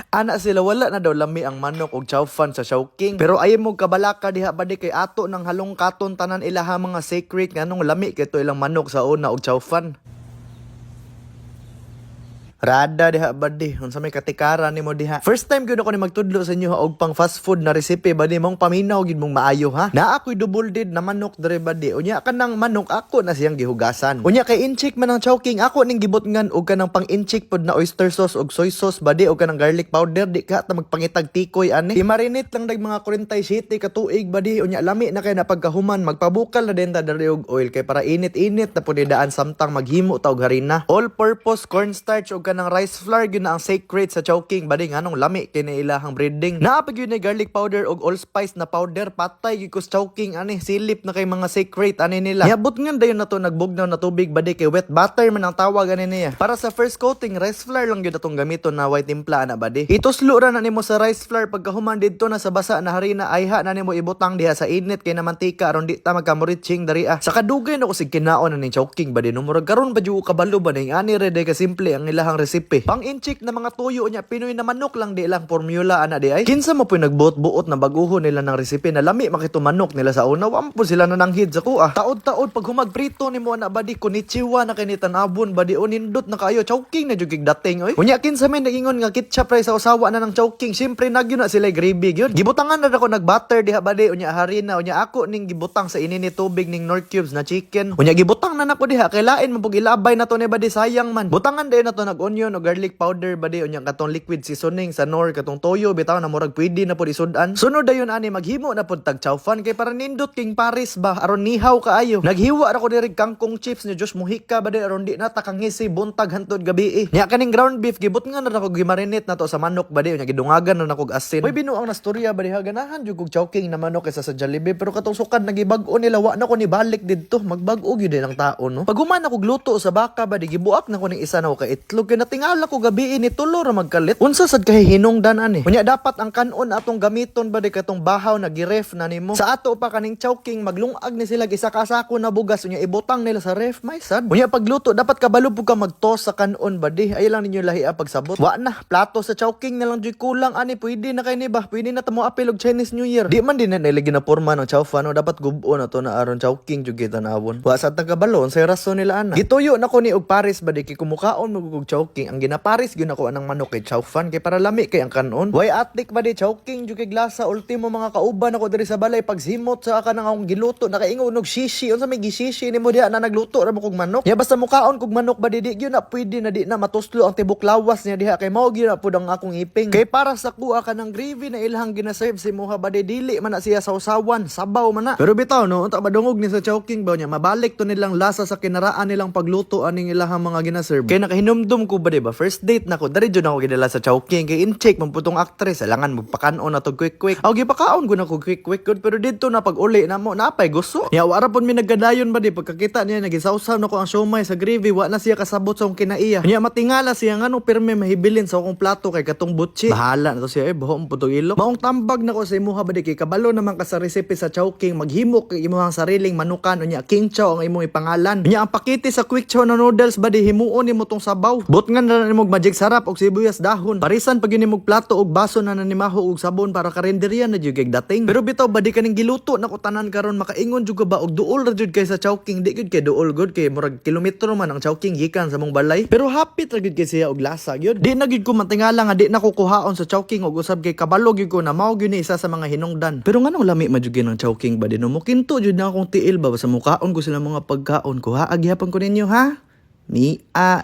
Ana sila wala na daw lami ang manok og chowfan sa Chowking. Pero ay mo kabalaka diha badi kay ato ng halong katon tanan ilaha mga secret nganong lami kay to ilang manok sa una og chowfan. Rada diha badi, unsa may katikaran nimo diha. First time gyud ako ni magtudlo sa inyo og pang fast food na recipe badi mong paminaw gyud mong maayo ha. Na ako'y double dead na manok dire badi. Unya kanang manok ako na siyang gihugasan. Unya kay inchik man ang Chowking ako ning gibutngan og kanang pang inchik pod na oyster sauce og soy sauce badi og kanang garlic powder di ka ta magpangitag tikoy ani. I-marinate lang dag mga 47 ka tuig badi. Unya lami na kay na pagkahuman magpabukal na din ta diri og oil kay para init-init na pud daan samtang maghimo ta og harina. All purpose cornstarch og kanang rice flour gyud na ang secret sa Chowking badi nganong lami kini ilahang breeding. Naa pa gyud ni garlic powder og allspice na powder patay gyud ko sa Chowking ani silip na kay mga secret ani nila. Niabot nga dayon nato nagbugnaw na tubig badi kay wet butter man ang tawag ani niya. Para sa first coating rice flour lang gyud atong gamiton na white timpla ana badi. Ituslo ra na nimo sa rice flour pagkahuman didto na sa basa na harina ayha na nimo ibutang diha sa init kay na mantika aron di ta magkamuritsing dari ah. Sa kadugay na ko sig kinaon na ning Chowking badi no murag karon pa jud kabalo ba ning ani re ka simple ang ilahang recipe. Pang-inchik na mga tuyo niya, Pinoy na manok lang di lang formula ana di ay. Kinsa mo po'y nagbuot-buot na baguhon nila ng recipe na lami makito manok nila sa una. Wampo sila na nanghid sa kuha. Taod-taod pag humagprito ni mo na badi konnichiwa na kay ni tanabon badi o nindot na kayo Chowking na jugig dating oy. Unya kinsa may nagingon nga ketchup ray sa usawa na ng Chowking. Siyempre nagyo na sila gravy gyud. Gibutangan na ako nag-butter diha badi unya harina unya ako ning gibutang sa inini tubig ning Knorr cubes na chicken. Unya gibutang na nako diha kay lain mo pug ilabay na to ni badi sayang man. Butangan din na to nag-onion o garlic powder badi unya katong liquid seasoning sa Knorr katong toyo bitaw na murag pwede na pod isudan. Sunod dayon ani maghimo na pod tag chowfan kay para nindot king Paris ba aron nihaw kaayo. Naghiwa ra ko diri kangkong chips ni Josh Mujica badi aron di na takangisi buntag hantod gabi. Nya kaning ground beef gibut nga na ako gimarinate na to sa manok badi unya gidungagan na nako og asin. Oy binuang na storya badi ha ganahan jud kog Chowking na manok kaysa sa Jollibee pero katong sukad nagibag-o nila wa na ko ni balik didto magbag-o gyud ang tao no. Pag human ako gluto sa baka badi gibuak na ko ning isa na ko ka itlog kay natingala ko gabi ni tulo ra magkalit. Unsa sad kay hinungdan ani? Unya dapat ang kanon atong gamiton badi katong bahaw na giref na nimo. Sa ato pa kaning Chowking maglungag ni sila isa ka sako na bugas unya ibutang nila sa ref may sad. Unya pagluto dapat kabalo pug ka magtos sa kanon badi. Ay lang ninyo lahi pagsabot. Wa na plato sa Chowking na lang jud kulang ani pwede na kay ni ba? Pwede na tamo apil og Chinese New Year. Di man din na nilagi na porma ng chowfan no dapat gubo na to na aron Chowking jud gitanawon. Wa sa tagabalon sa rason nila ana. Gituyo nako ni og Paris badi kay kumukaon mo og Chowking ang ginaparis gyud nako anang manok kay chowfan kay para lami kay ang kanon. Way atlik ba di Chowking jud kay glasa ultimo mga kauban ako diri sa balay pagsimot sa kanang akong giluto nakaingon og shishi unsa may gishishi nimo diha na nagluto ra mo kog manok. Ya basta mukaon kog manok ba di gyud na pwede na di na matuslo ang tibok lawas niya diha kay mao gyud na pud ang akong iping. Kay para sa kuha kanang gravy na ilhang ginaserve si Moha ba di dili man na siya sa usawan sabaw man na. Pero bitaw no unta ba dungog ni sa Chowking ba niya mabalik to nilang lasa sa kinaraan nilang pagluto aning ilahang mga ginaserve. Kay nakahinumdum ko ba di ba first date nako dari jud ako gidala sa Chowking kay in-check man putong actress alangan magpakanon na to quick aw gipakaon ko na ko quick good pero didto na pag uli na mo napay gusto nya wara pud mi naggadayon ba di pagkakita niya nagisawsaw nako ang siomay sa gravy wa na siya kasabot sa akong kinaiya nya matingala siya ngano pirme mahibilin sa akong plato kay katong butchi bahala na to siya buhom putong ilok maong tambag nako sa imuha ba di kay kabalo naman ka sa recipe sa Chowking maghimo kay imong sariling manukan unya king chow ang imong ipangalan nya ang pakiti sa quick chow na noodles ba di himuon nimo tong sabaw butngan na nimo magic sarap og sibuyas dahon parisan pag yun magplato og baso na nanimaho og sabon para karinderya na jud kay dating pero bitaw badi kaning giluto nako tanan karon makaingon jud ba og duol ra jud kay sa Chowking di gud kay duol gud kay murag kilometro man ang Chowking gikan sa mong balay pero hapit ra gud kay siya og lasa gyud di na gud ko matingala nga di na ko kuhaon sa Chowking og usab kay kabalo gyud ko na mao gyud ni isa sa mga hinungdan pero nganong lami majugi ng Chowking badi no mo kinto jud na akong tiil ba sa mukaon ko sila mga pagkaon ko ha agyapon ko ninyo ha mi a